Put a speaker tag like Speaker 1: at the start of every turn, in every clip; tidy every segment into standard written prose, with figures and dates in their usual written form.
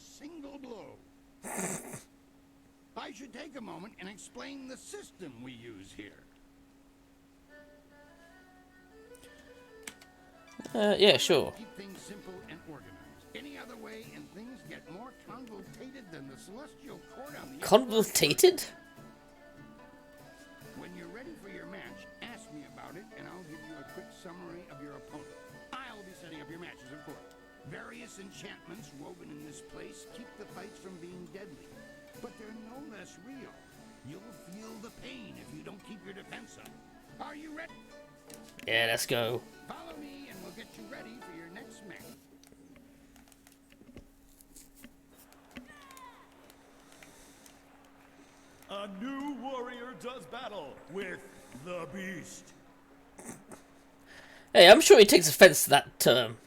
Speaker 1: single blow. I should take a moment and explain the system we use here.
Speaker 2: Yeah, sure.
Speaker 1: Keep things simple and organized. Any other way, and things get more convoluted than the celestial court on the...
Speaker 2: Convoluted?
Speaker 1: When you're ready for your match, ask me about it, and I'll give you a quick summary of your opponent. I'll be setting up your matches, of course. Various enchantments woven in this place keep the fights from being deadly, but they're no less real. You'll feel the pain if you don't keep your defense up. Are you ready?
Speaker 2: Yeah, let's go.
Speaker 1: Follow me, and we'll get you ready for your next match.
Speaker 3: A new warrior does battle with the beast.
Speaker 2: Hey, I'm sure he takes offense to that term.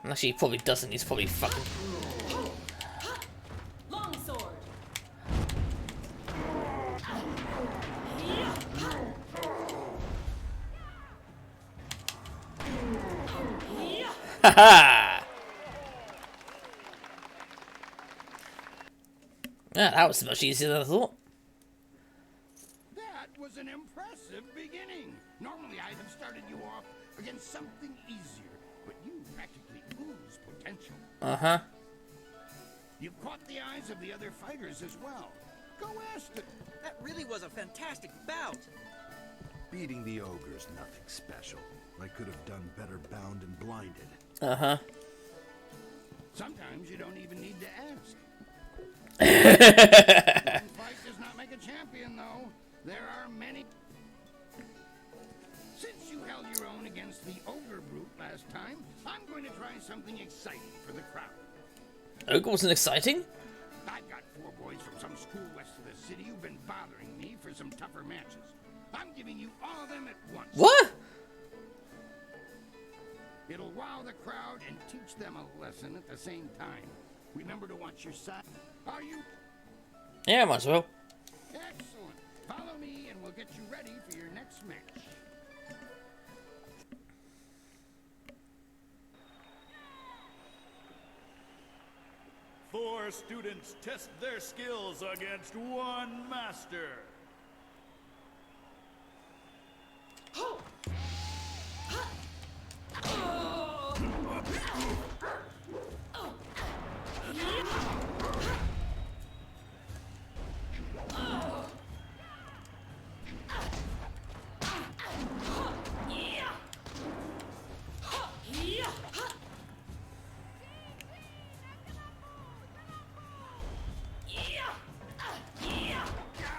Speaker 2: Actually, he probably doesn't. He's probably fucking...
Speaker 4: Long sword.
Speaker 2: Haha! Yeah, that was much easier than I thought.
Speaker 1: That was an impressive beginning. Normally, I'd have started you off against something easier, but you practically ooze potential.
Speaker 2: Uh-huh.
Speaker 1: You've caught the eyes of the other fighters as well. Go ask them.
Speaker 5: That really was a fantastic bout.
Speaker 6: Beating the ogre's nothing special. I could have done better bound and blinded.
Speaker 2: Uh-huh.
Speaker 1: Sometimes you don't even need to ask. One fight does not make a champion, though. There are many. Since you held your own against the ogre brute last time, I'm going to try something exciting for the crowd.
Speaker 2: Ogre wasn't exciting?
Speaker 1: I've got 4 boys from some school west of the city who've been bothering me for some tougher matches. I'm giving you all of them at once.
Speaker 2: What?
Speaker 1: It'll wow the crowd and teach them a lesson at the same time. Remember to watch your side. Are you?
Speaker 2: Yeah, might as well.
Speaker 1: Excellent. Follow me and we'll get you ready for your next match.
Speaker 3: Four students test their skills against one master.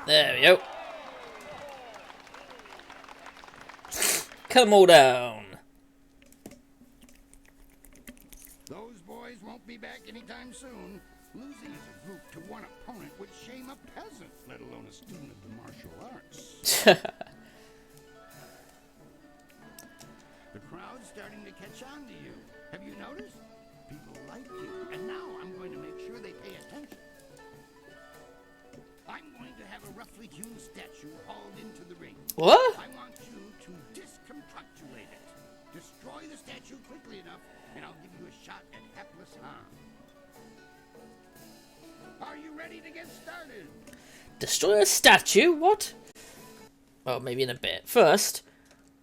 Speaker 2: There we go. Cut them all down.
Speaker 1: Those boys won't be back anytime soon. Losing as a group to one opponent would shame a peasant, let alone a student of the martial arts. The crowd's starting to catch on to you. Have you noticed? People like you, and now I'm going to make sure they pay attention. I'm going to have a roughly hewn statue hauled into the ring.
Speaker 2: What?
Speaker 1: I want you to discombobulate it. Destroy the statue quickly enough, and I'll give you a shot at hapless harm. Are you ready to get started?
Speaker 2: Destroy a statue? What? Well, maybe in a bit. First,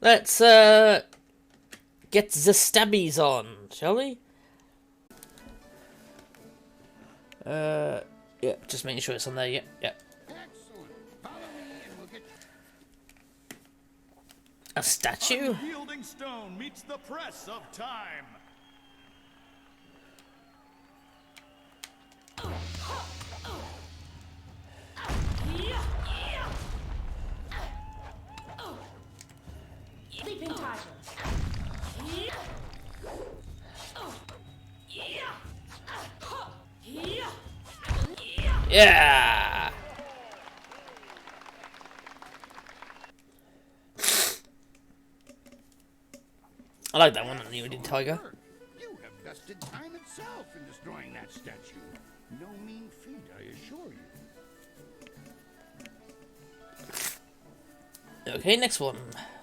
Speaker 2: let's get the stabbies on, shall we? Yeah, just making sure it's on there. Yeah, yeah.
Speaker 1: Excellent. Follow me and we'll get
Speaker 2: A statue?
Speaker 3: Unyielding stone meets the press of time.
Speaker 4: Sleeping tiger.
Speaker 2: Yeah! I like that one on the Unyielding Tiger.
Speaker 1: You have vested time itself in destroying that statue. No mean feat, I assure you.
Speaker 2: Okay, next one.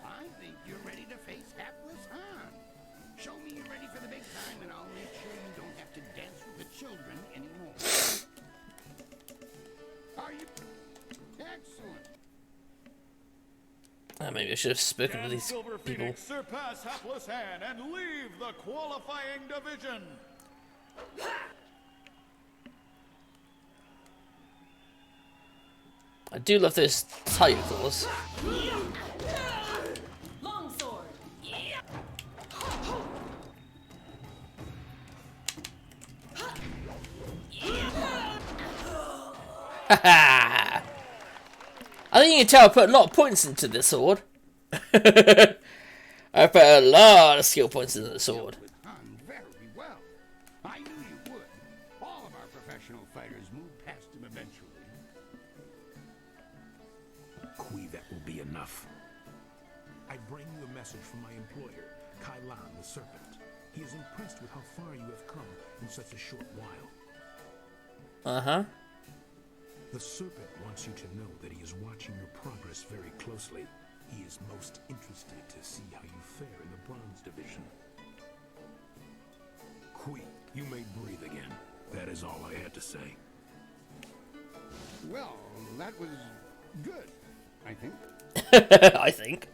Speaker 1: I think you're ready to face hapless Han. Show me you're ready for the big time, and I'll make sure you don't have to dance with the
Speaker 2: Maybe I should have spoken to
Speaker 3: Can
Speaker 2: these
Speaker 3: Silver
Speaker 2: people.
Speaker 3: Phoenix surpass Hapless Hand and leave the qualifying division?
Speaker 2: I do love those tiger claws.
Speaker 4: Longsword.
Speaker 2: Haha! I think you can tell I put a lot of points into this sword. I put a lot of skill points into the sword.
Speaker 1: With Han very well. I knew you would. All of our professional fighters move past him eventually.
Speaker 6: Kui, that will be enough. I bring you a message from my employer, Kai Lan the Serpent. He is impressed with how far you have come in such a short while.
Speaker 2: Uh-huh.
Speaker 6: The Serpent wants you to know that he is watching your progress very closely. He is most interested to see how you fare in the Bronze Division. Kui, you may breathe again. That is all I had to say.
Speaker 1: Well, that was good, I think.
Speaker 2: I think.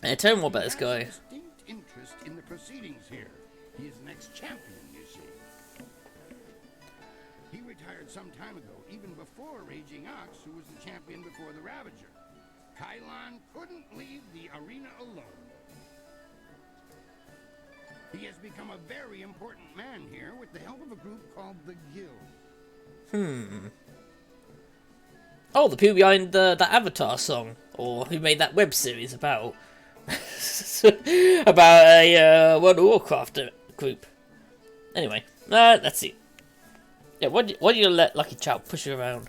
Speaker 2: And tell me more about this
Speaker 1: He has a
Speaker 2: guy.
Speaker 1: distinct interest in the proceedings here. He is an ex-champion, you see. He retired some time ago, even before Raging Ox, who was the champion before the Ravager. Kai Lan couldn't leave the arena alone. He has become a very important man here with the help of a group called the Guild.
Speaker 2: Oh, the people behind that Avatar song, or who made that web series about about a World of Warcraft group. Anyway, let's see. Yeah, why do you let Lucky Chow push you around?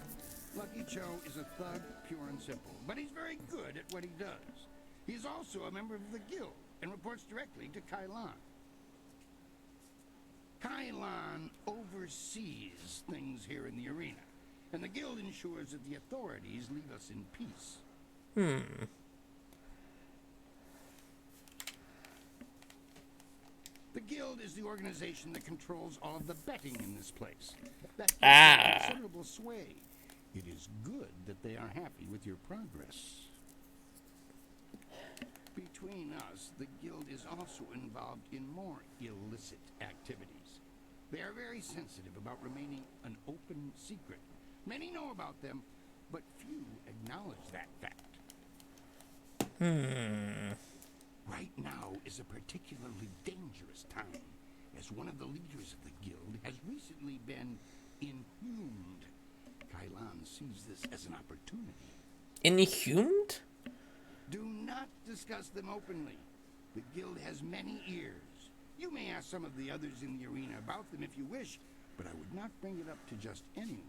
Speaker 1: Lucky Cho is a thug, pure and simple, but he's very good at what he does. He's also a member of the Guild and reports directly to Kai Lan. Kai Lan oversees things here in the arena, and the Guild ensures that the authorities leave us in peace. The Guild is the organization that controls all of the betting in this place. That gives them considerable sway. It is good that they are happy with your progress. Between us, the Guild is also involved in more illicit activities. They are very sensitive about remaining an open secret. Many know about them, but few acknowledge that fact. Right now is a particularly dangerous time, as one of the leaders of the Guild has recently been inhumed. Kai Lan sees this as an opportunity.
Speaker 2: Inhumed?
Speaker 1: Do not discuss them openly. The Guild has many ears. You may ask some of the others in the arena about them if you wish, but I would not bring it up to just anyone.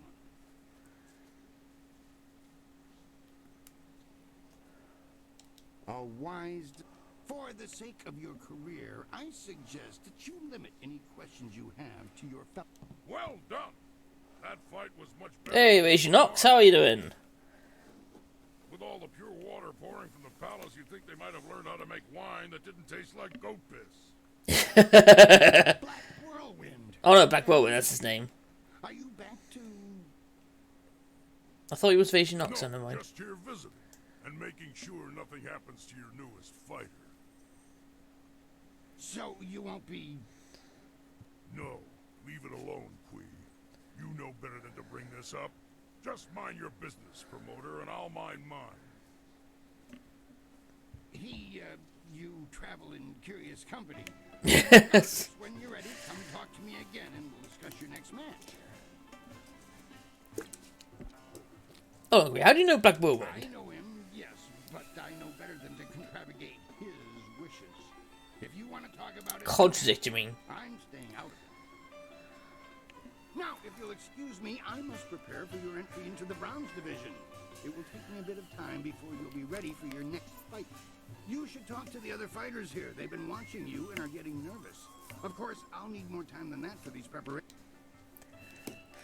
Speaker 1: A wise... For the sake of your career, I suggest that you limit any questions you have to your fellow...
Speaker 3: Well done. That fight was much better.
Speaker 2: Hey, Asian Ox, how are you doing?
Speaker 3: With all the pure water pouring from the palace, you'd think they might have learned how to make wine that didn't taste like goat piss.
Speaker 1: Black Whirlwind.
Speaker 2: Oh no, Black Whirlwind, that's his name.
Speaker 1: Are you back to...
Speaker 2: I thought he was Asian Ox,
Speaker 3: No,
Speaker 2: never mind.
Speaker 3: just here visiting and making sure nothing happens to your newest fighter.
Speaker 1: So you won't be...
Speaker 3: No, leave it alone, Kui. You know better than to bring this up. Just mind your business, promoter, and I'll mind mine.
Speaker 1: You travel in curious company.
Speaker 2: Yes.
Speaker 1: When you're ready, come talk to me again and we'll discuss your next match.
Speaker 2: Oh, how do you know Black
Speaker 1: I
Speaker 2: Whirlwind?
Speaker 1: know him, yes, but I know better than to contravigate his wishes. If you want to talk about it...
Speaker 2: Contradict, you mean?
Speaker 1: I'm staying out of it. Now, if you'll excuse me, I must prepare for your entry into the Bronze Division. It will take me a bit of time before you'll be ready for your next fight. You should talk to the other fighters here. They've been watching you and are getting nervous. Of course, I'll need more time than that for these preparations.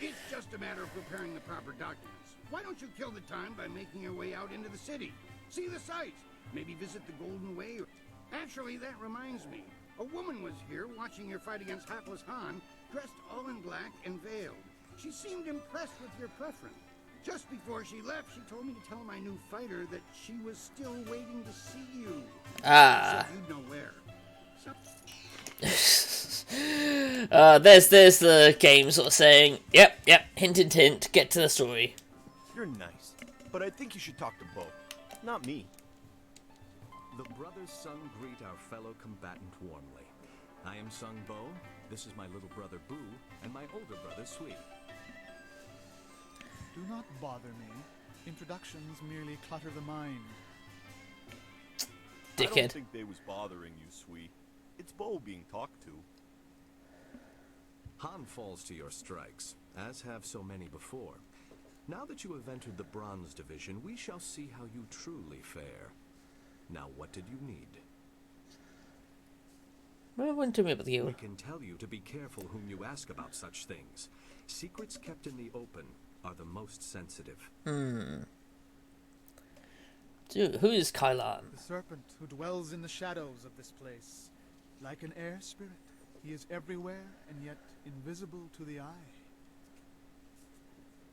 Speaker 1: It's just a matter of preparing the proper documents. Why don't you kill the time by making your way out into the city? See the sights. Maybe visit the Golden Way. Actually, that reminds me. A woman was here watching your fight against Hapless Han, dressed all in black and veiled. She seemed impressed with your preference. Just before she left, she told me to tell my new fighter that she was still waiting to see you.
Speaker 2: Ah.
Speaker 1: So you'd know where.
Speaker 2: There's the game sort of saying, yep, hint, hint, hint, get to the story.
Speaker 4: You're nice, but I think you should talk to Bo, not me.
Speaker 7: The brothers Sung greet our fellow combatant warmly. I am Sung Bo, this is my little brother Boo, and my older brother Sui.
Speaker 8: Do not bother me. Introductions merely clutter the mind.
Speaker 4: I don't
Speaker 2: Dickhead.
Speaker 4: think they was bothering you, Sweet. It's Bo being talked to.
Speaker 7: Han falls to your strikes, as have so many before. Now that you have entered the Bronze Division, we shall see how you truly fare. Now, what did you need?
Speaker 2: Well, what to me about
Speaker 7: We
Speaker 2: you?
Speaker 7: can tell you to be careful whom you ask about such things. Secrets kept in the open are the most sensitive.
Speaker 2: Dude, who is Kailan?
Speaker 8: The serpent who dwells in the shadows of this place. Like an air spirit, he is everywhere and yet invisible to the eye.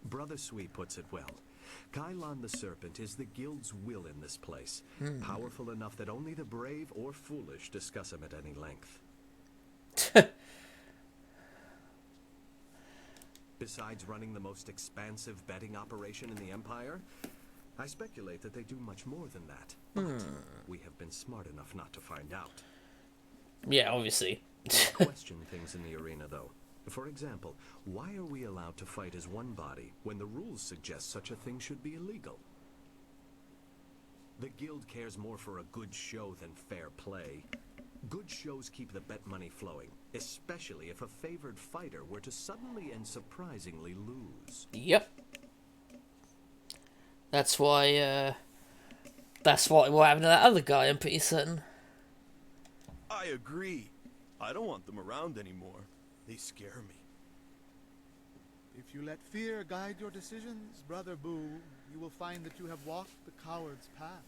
Speaker 7: Brother Sui puts it well. Kailan the Serpent is the guild's will in this place, powerful enough that only the brave or foolish discuss him at any length. Besides running the most expansive betting operation in the Empire, I speculate that they do much more than that. But we have been smart enough not to find out.
Speaker 2: Yeah, obviously.
Speaker 7: We question things in the arena, though. For example, why are we allowed to fight as one body when the rules suggest such a thing should be illegal? The guild cares more for a good show than fair play. Good shows keep the bet money flowing, especially if a favored fighter were to suddenly and surprisingly lose.
Speaker 2: Yep. That's why, that's what happened to that other guy, I'm pretty certain.
Speaker 4: I agree. I don't want them around anymore. They scare me.
Speaker 8: If you let fear guide your decisions, Brother Boo, you will find that you have walked the coward's path.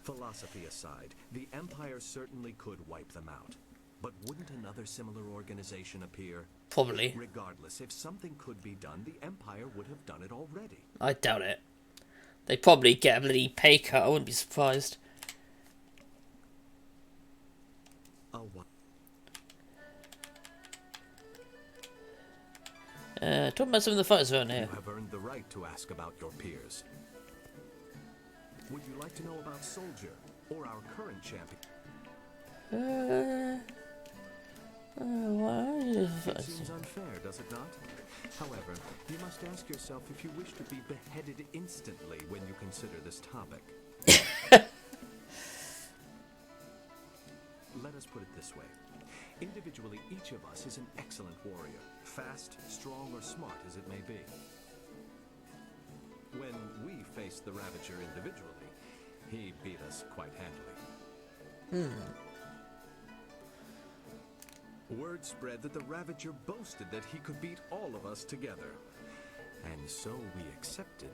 Speaker 7: Philosophy aside, the Empire certainly could wipe them out. But wouldn't another similar organization appear?
Speaker 2: Probably.
Speaker 7: Regardless, if something could be done, the Empire would have done it already.
Speaker 2: I doubt it. They'd probably get a bloody pay cut, I wouldn't be surprised. Talking about some of the fighters around here.
Speaker 7: You have earned the right to ask about your peers. Would you like to know about Soldier, or our current champion? It seems unfair, does it not? However, you must ask yourself if you wish to be beheaded instantly when you consider this topic. Let us put it this way. Individually, each of us is an excellent warrior, fast, strong, or smart as it may be. When we faced the Ravager individually, he beat us quite handily. Word spread that the Ravager boasted that he could beat all of us together. And so we accepted.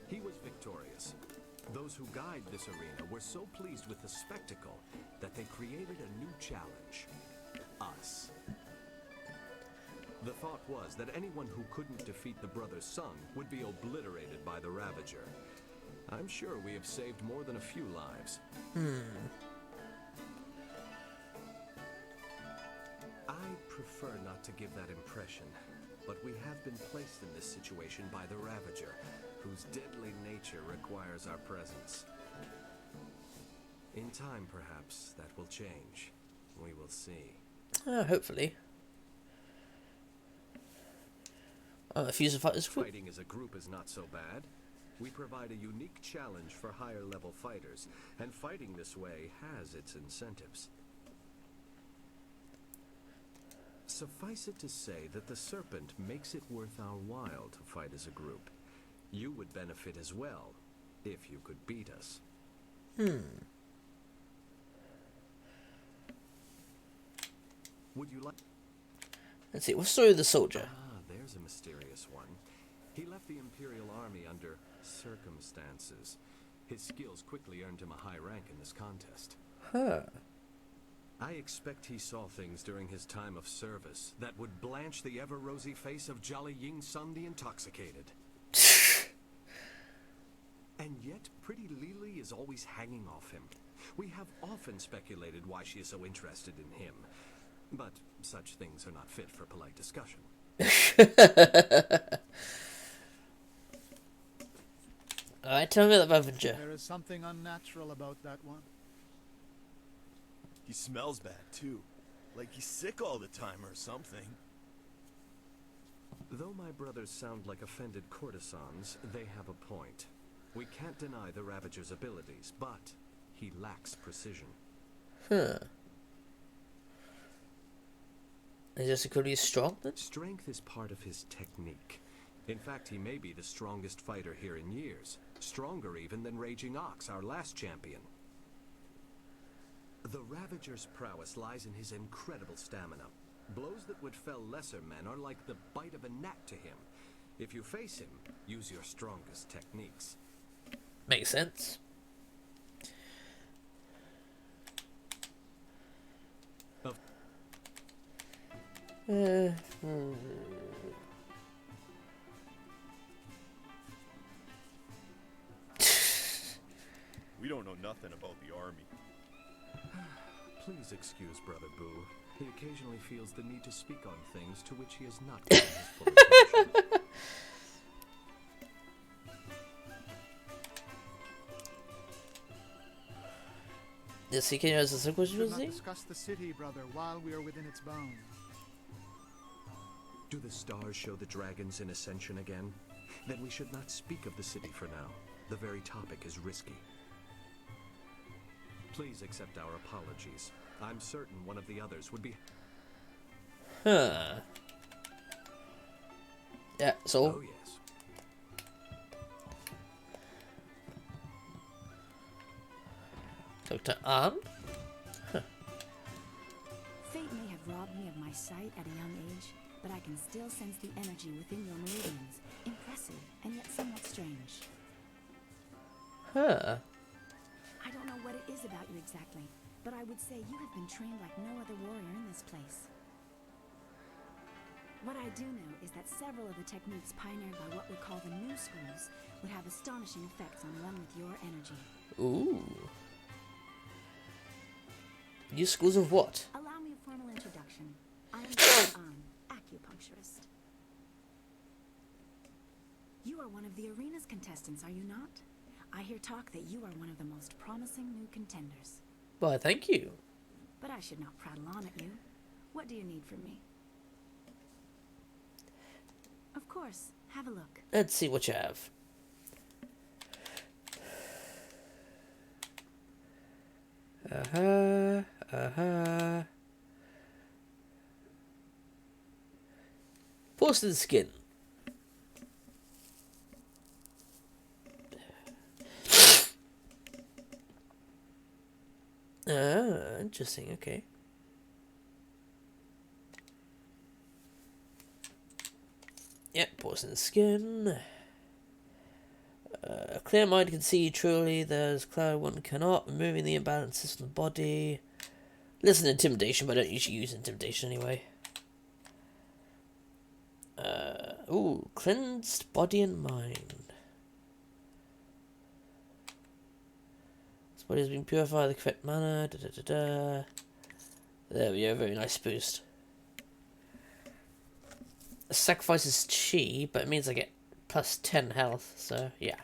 Speaker 7: He was victorious. Those who guide this arena were so pleased with the spectacle that they created a new challenge. Us. The thought was that anyone who couldn't defeat the brothers Sung would be obliterated by the Ravager. I'm sure we have saved more than a few lives. I prefer not to give that impression, but we have been placed in this situation by the Ravager, whose deadly nature requires our presence. In time, perhaps, that will change. We will see.
Speaker 2: Hopefully. The fusion fighters.
Speaker 7: Fighting as a group is not so bad. We provide a unique challenge for higher level fighters, and fighting this way has its incentives. Suffice it to say that the Serpent makes it worth our while to fight as a group. You would benefit as well, if you could beat us. Would you like...
Speaker 2: Let's see, what's the story of the soldier?
Speaker 7: Ah, there's a mysterious one. He left the Imperial Army under circumstances. His skills quickly earned him a high rank in this contest. I expect he saw things during his time of service that would blanch the ever-rosy face of Jolly Ying Sun the Intoxicated. And yet, pretty Lily is always hanging off him. We have often speculated why she is so interested in him, but such things are not fit for polite discussion.
Speaker 2: Alright, tell me about Avenger.
Speaker 8: There is something unnatural about that one.
Speaker 4: He smells bad, too. Like he's sick all the time or something.
Speaker 7: Though my brothers sound like offended courtesans, they have a point. We can't deny the Ravager's abilities, but he lacks precision.
Speaker 2: Huh. Is this equally strong then?
Speaker 7: Strength is part of his technique. In fact, he may be the strongest fighter here in years. Stronger even than Raging Ox, our last champion. The Ravager's prowess lies in his incredible stamina. Blows that would fell lesser men are like the bite of a gnat to him. If you face him, use your strongest techniques.
Speaker 2: Makes sense.
Speaker 4: We don't know nothing about the army.
Speaker 7: Please excuse Brother Boo. He occasionally feels the need to speak on things to which he has not given his full attention.
Speaker 2: Yes, he can use the
Speaker 8: We should not
Speaker 2: sequence.
Speaker 8: discuss the city, brother, while we are within its bounds.
Speaker 7: Do the stars show the dragons in ascension again? Then we should not speak of the city for now. The very topic is risky. Please accept our apologies. I'm certain one of the others would be...
Speaker 2: Huh. Yeah, so.
Speaker 7: Oh, yes.
Speaker 2: Dr. Arm?
Speaker 9: Fate may have robbed me of my sight at a young age, but I can still sense the energy within your meridians. Impressive, and yet somewhat strange.
Speaker 2: Huh.
Speaker 9: I don't know what it is about you exactly, but I would say you have been trained like no other warrior in this place. What I do know is that several of the techniques pioneered by what we call the new schools would have astonishing effects on one with your energy.
Speaker 2: Ooh. New schools of what?
Speaker 9: Allow me a formal introduction. I am Dr. An, acupuncturist. You are one of the arena's contestants, are you not? I hear talk that you are one of the most promising new contenders.
Speaker 2: Why, thank you.
Speaker 9: But I should not prattle on at you. What do you need from me? Of course, have a look.
Speaker 2: Let's see what you have. Porcelain skin. Interesting, okay. Yep, porcelain skin. A clear mind can see truly, there's cloud one cannot, removing the imbalances from the body. Listen, intimidation, but I don't usually use intimidation anyway. Ooh, cleansed body and mind. This body has been purified in the correct manner. There we go, very nice boost. Sacrifices chi, but it means I get plus 10 health, so yeah.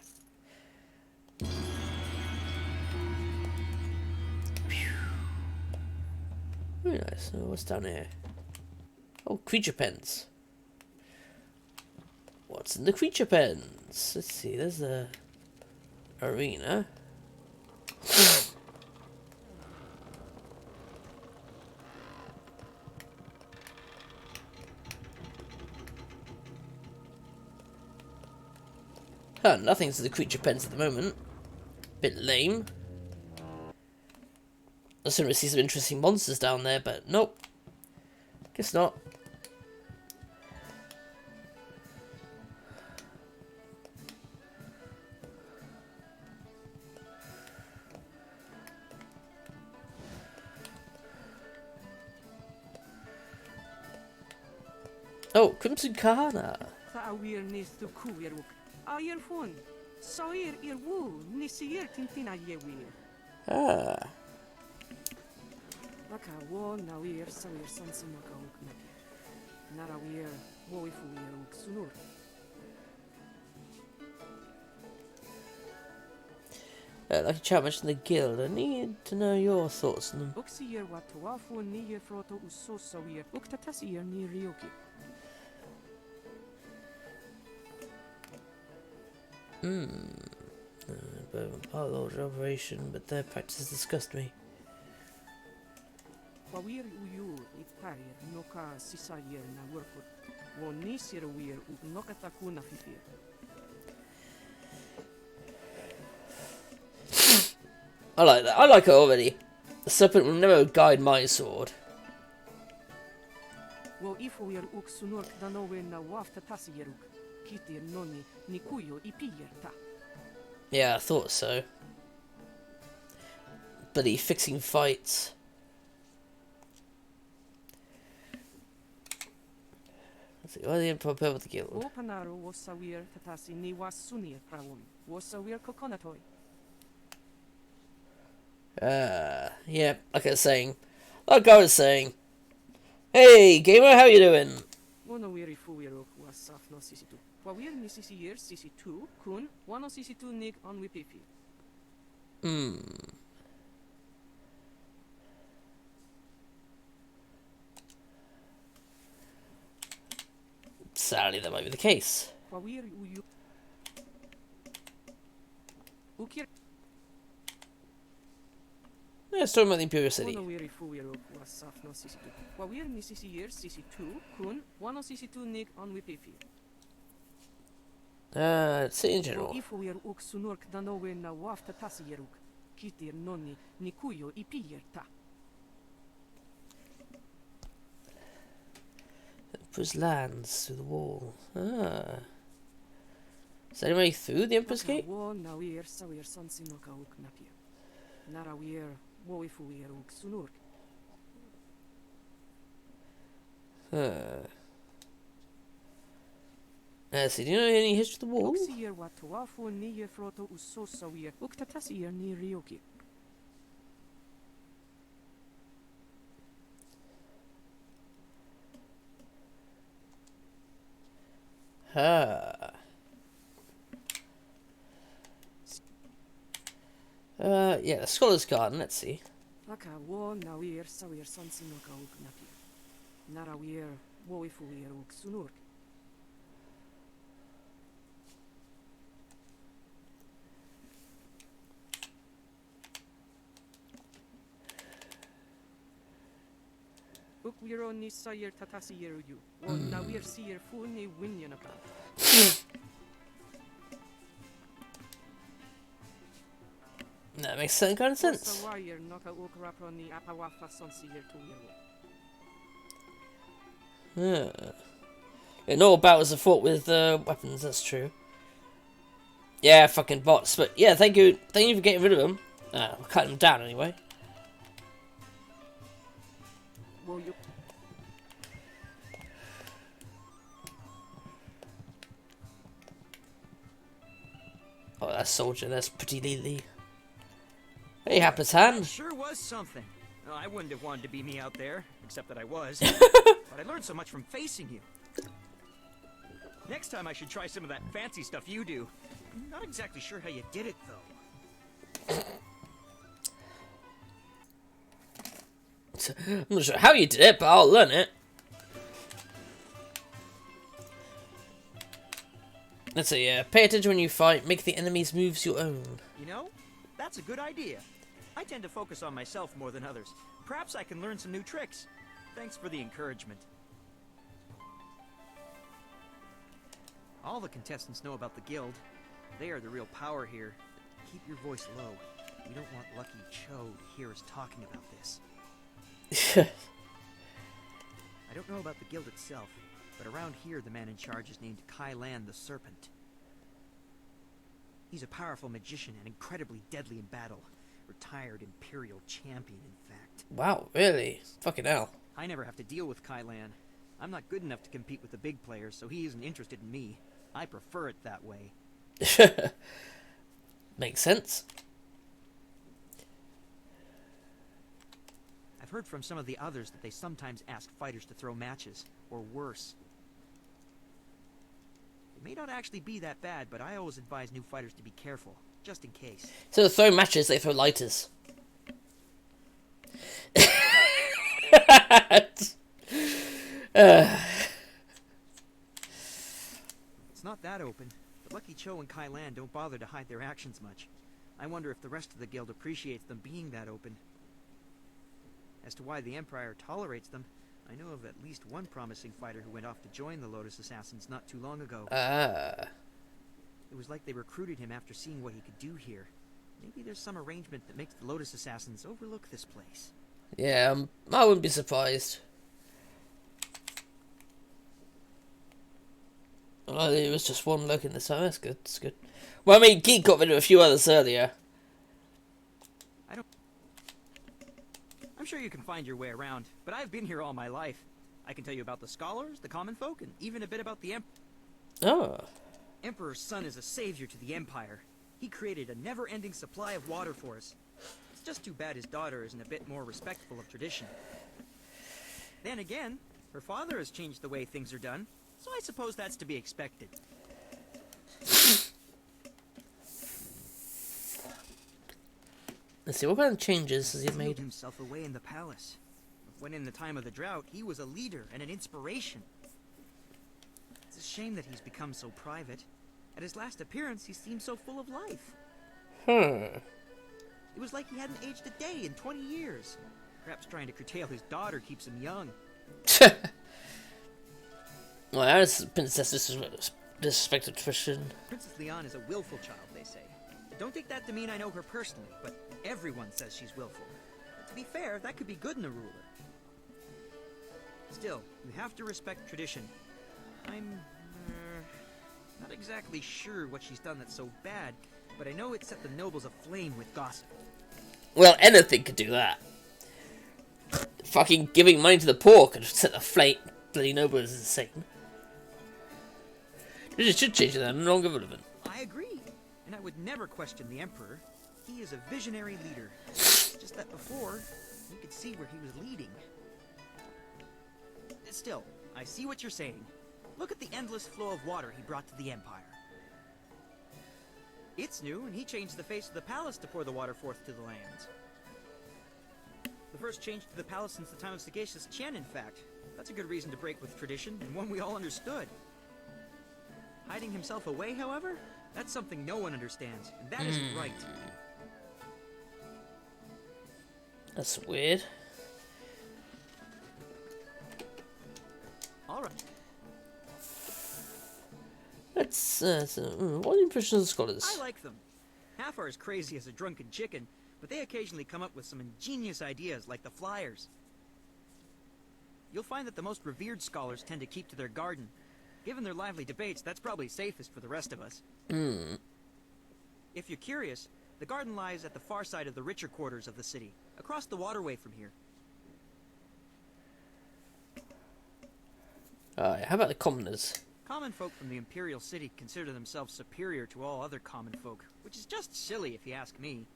Speaker 2: Very nice. Oh, what's down here? Oh, creature pens. What's in the creature pens? Let's see, there's a arena. Huh, nothing's in the creature pens at the moment. Bit lame. I was going to see some interesting monsters down there, but nope. Guess not. Oh, Crimson Kana.
Speaker 10: Thawir nis tu kuiruk. Ayer fun. Soir irwu nisir tintina yewir.
Speaker 2: Ah.
Speaker 10: Laka wo nawir sawir sansimaka uknapi. Narawir woifuir uk sunur.
Speaker 2: Like a chat mentioned the guild. I need to know your thoughts on them.
Speaker 10: Uksir watuafu ni froto usosawir. Uktatasir ni ryoki.
Speaker 2: Part of the operation, but their practices disgust me.
Speaker 10: Wawir uyu iparir noka sisayir na workut. Wo nisir wir uk nokataku na fifir.
Speaker 2: I like that. I like it already. The serpent will never guide my sword.
Speaker 10: Wo ifuir uk sunur danowe na wafta tasiruk. Kitir noni nikuyo ipir ta.
Speaker 2: Yeah, I thought so. Bloody fixing fights. Let's see, why the Emperor pair with the guild?
Speaker 10: O panaru wo sawir tatasi ni was sunir prawum. Wo sawir kokonatoy.
Speaker 2: Yeah, like I was saying. Like I was saying. Hey, gamer, how you doing?
Speaker 10: Wono wiri fuwiro was saf no sisitu. Wawir ni sisir sisitu kun wano sisitu nig on wipifi.
Speaker 2: Sadly, that might be the case.
Speaker 10: Wawir uyu. Ukir.
Speaker 2: Yeah, it's talking about the Imperial City.
Speaker 10: Wono wiri fuwiro was saf no sisitu. Wawir ni sisir sisitu kun wano sisitu nig on wipifi.
Speaker 2: City in general.
Speaker 10: Ifuir uk sunurk danowe na wafta tasiruk. Kitir noni nikuyo ipir ta.
Speaker 2: Emperor's lands through the wall. Ah. Is there any way through the Emperor's gate?
Speaker 10: Wo nawir sawir sansinoka uk napir. Narawir wo ifuir uk sunurk.
Speaker 2: So do you know any history of the wall?
Speaker 10: Uksir watuafu ni froto usosawir. Uktatasir ni ryoki.
Speaker 2: Yeah, the Scholar's Garden, let's see.
Speaker 10: Laka wo nawir sawir sansinoka uk napir. Narawir wo ifuir uk sunurk. Ukwiro ni sayir tatasiru yu. Wo nawir sir fu ni winyanaka.
Speaker 2: That makes some kind of sense.
Speaker 10: Sawir noka ukrapro ni apawafa sonsir tu yero.
Speaker 2: Yeah, not all battles are fought with weapons, that's true. Yeah, fucking bots, but yeah, thank you for getting rid of them. We'll cut them down anyway.
Speaker 10: Wo you
Speaker 2: Oh, that soldier, that's pretty lily. Hey, Happertan.
Speaker 5: Sure was something. Well, I wouldn't have wanted to be me out there, except that I was. But I learned so much from facing you. Next time I should try some of that fancy stuff you do. I'm not exactly sure how you did it, though.
Speaker 2: I'm not sure how you did it, but I'll learn it. Let's see, yeah. Pay attention when you fight. Make the enemy's moves your own.
Speaker 5: You know, that's a good idea. I tend to focus on myself more than others. Perhaps I can learn some new tricks. Thanks for the encouragement. All the contestants know about the guild. They are the real power here. Keep your voice low. We don't want Lucky Cho to hear us talking about this. I don't know about the guild itself, but around here the man in charge is named Kai Lan the Serpent. He's a powerful magician and incredibly deadly in battle. Retired Imperial champion, in fact.
Speaker 2: Wow, really? Fucking hell.
Speaker 5: I never have to deal with Kai Lan. I'm not good enough to compete with the big players, so he isn't interested in me. I prefer it that way.
Speaker 2: Makes sense.
Speaker 5: I've heard from some of the others that they sometimes ask fighters to throw matches, or worse. It may not actually be that bad, but I always advise new fighters to be careful, just in case.
Speaker 2: So to throw matches, they throw lighters.
Speaker 5: It's not that open, but Lucky Cho and Kai Lan don't bother to hide their actions much. I wonder if the rest of the guild appreciates them being that open. As to why the Empire tolerates them, I know of at least one promising fighter who went off to join the Lotus Assassins not too long ago.
Speaker 2: Ah.
Speaker 5: It was like they recruited him after seeing what he could do here. Maybe there's some arrangement that makes the Lotus Assassins overlook this place.
Speaker 2: Yeah, I wouldn't be surprised. Well, it was just one look in the time. That's good. That's good. Well, I mean, Geek got rid of a few others earlier.
Speaker 5: I'm sure you can find your way around, but I've been here all my life. I can tell you about the scholars, the common folk, and even a bit about the
Speaker 2: Oh.
Speaker 5: Emperor's son is a savior to the Empire. He created a never-ending supply of water for us. It's just too bad his daughter isn't a bit more respectful of tradition. Then again, her father has changed the way things are done, so I suppose that's to be expected.
Speaker 2: Let's see, what kind of changes has he
Speaker 5: He
Speaker 2: made?
Speaker 5: himself away in the palace. When in the time of the drought, he was a leader and an inspiration. It's a shame that he's become so private. At his last appearance, he seemed so full of life. It was like he hadn't aged a day in 20 years. Perhaps trying to curtail his daughter keeps him young.
Speaker 2: Well, as Princess disrespected tradition.
Speaker 5: Princess Leon is a willful child, they say. Don't take that to mean I know her personally, but everyone says she's willful. But to be fair, that could be good in a ruler. Still, you have to respect tradition. I'm not exactly sure what she's done that's so bad, but I know it set the nobles aflame with gossip.
Speaker 2: Well, anything could do that. Fucking giving money to the poor could set the bloody nobles insane. It should change that. No longer relevant.
Speaker 5: I agree, and I would never question the Emperor. He is a visionary leader. It's just that before, you could see where he was leading. Still, I see what you're saying. Look at the endless flow of water he brought to the Empire. It's new, and he changed the face of the palace to pour the water forth to the lands. The first change to the palace since the time of sagacious Chen, in fact. That's a good reason to break with tradition, and one we all understood. Hiding himself away, however, that's something no one understands, and that isn't right.
Speaker 2: That's weird.
Speaker 5: All right.
Speaker 2: What impressions of the scholars?
Speaker 5: I like them. Half are as crazy as a drunken chicken, but they occasionally come up with some ingenious ideas like the flyers. You'll find that the most revered scholars tend to keep to their garden. Given their lively debates, that's probably safest for the rest of us. If you're curious, the garden lies at the far side of the richer quarters of the city, across the waterway from here.
Speaker 2: How about the commoners?
Speaker 5: Common folk from the Imperial City consider themselves superior to all other common folk, which is just silly if you ask me.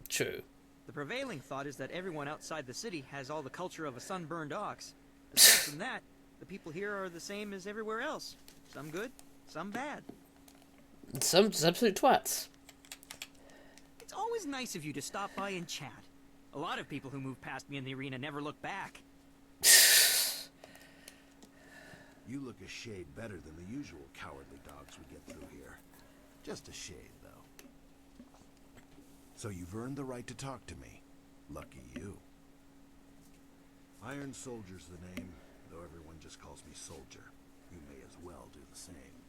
Speaker 2: True.
Speaker 5: The prevailing thought is that everyone outside the city has all the culture of a sunburned ox. Aside from that, the people here are the same as everywhere else. Some good, some bad.
Speaker 2: Some just absolute twats.
Speaker 5: It's always nice of you to stop by and chat. A lot of people who move past me in the arena never look back.
Speaker 11: You look a shade better than the usual cowardly dogs we get through here. Just a shade, though. So you've earned the right to talk to me. Lucky you. Iron Soldier's the name, though everyone just calls me Soldier. You may as well do the same.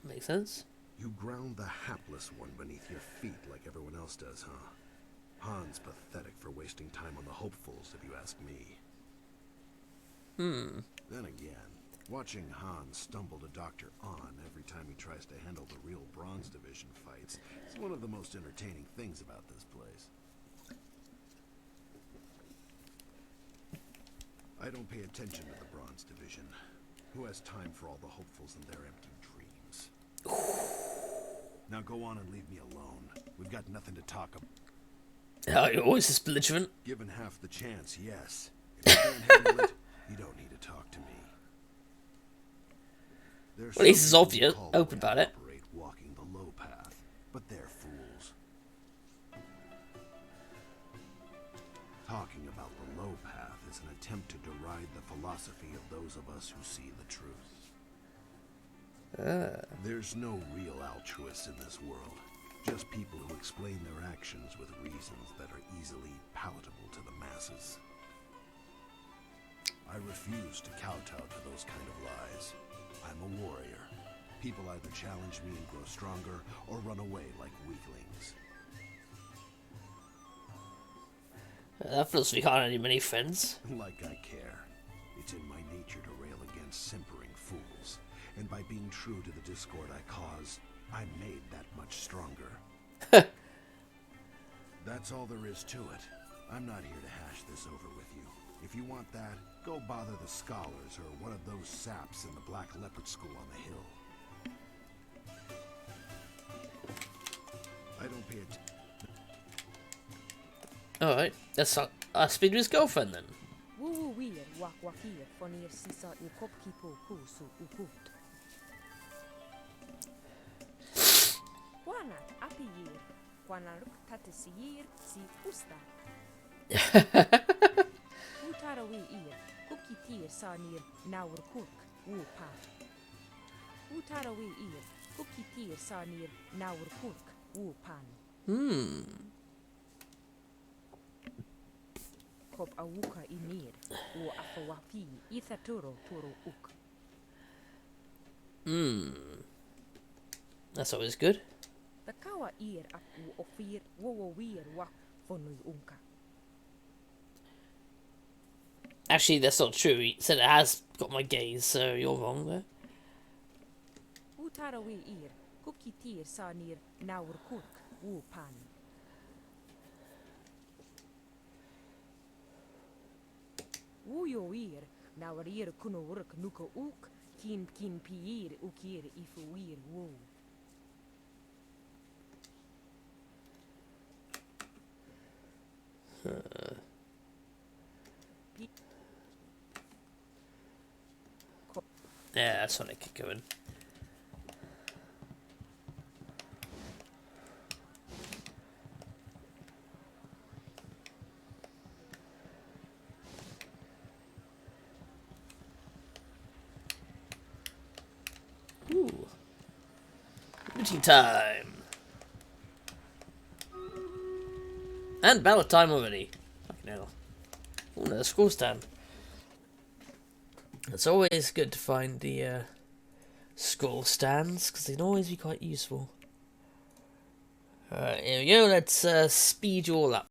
Speaker 2: Makes sense.
Speaker 11: You ground the hapless one beneath your feet like everyone else does, huh? Han's pathetic for wasting time on the hopefuls, if you ask me. Then again, watching Han stumble to Dr. On every time he tries to handle the real Bronze Division fights is one of the most entertaining things about this place. I don't pay attention to the Bronze Division. Who has time for all the hopefuls and their empty dreams? Now go on and leave me alone. We've got nothing to talk about.
Speaker 2: Oh, you're always this belligerent.
Speaker 11: Given half the chance, yes. If you can't handle it, you don't need to talk to me.
Speaker 2: Well, at least it's obvious, open about it.
Speaker 11: Walking the low path, but they're fools. Talking about the low path is an attempt to deride the philosophy of those of us who see the truth. There's no real altruists in this world. Just people who explain their actions with reasons that are easily palatable to the masses. I refuse to kowtow to those kind of lies. I'm a warrior. People either challenge me and grow stronger, or run away like weaklings.
Speaker 2: That feels like hardly any many friends.
Speaker 11: Like I care. It's in my nature to rail against simpering fools. And by being true to the discord I cause, I'm made that much stronger. That's all there is to it. I'm not here to hash this over with you. If you want that, go bother the scholars or one of those saps in the Black Leopard School on the hill. I don't pay attention.
Speaker 2: Alright, that's our speed to his girlfriend then.
Speaker 10: Woo weir wak wakir fonir sisa in kopkipo kusu uput. Wana apiyir, wana ruk tatisir si usta. Utarawi ir, kukitir sanir naur kurk wupa. Utarawi ir, kukitir sanir naur kurk wupan. Kop awuka inir, o afawapi ithaturo turo uk.
Speaker 2: That's always good.
Speaker 10: The kawa ir apu ofir wo wir wak fonui unka.
Speaker 2: Actually, that's not true. He said it has got my gaze, so you're wrong there.
Speaker 10: Utarawi ir, kukitir sanir naur kurk wupan. Uyo ir, naur ir kuno urk nuko uk, kin piir ukir ifu ir wo.
Speaker 2: Yeah, that's what I keep going. Ooh. Meeting time. And battle time already. Fucking hell. Oh, no, the school stand. It's always good to find the scroll stands, because they can always be quite useful. Alright, here we go, let's speed you all up.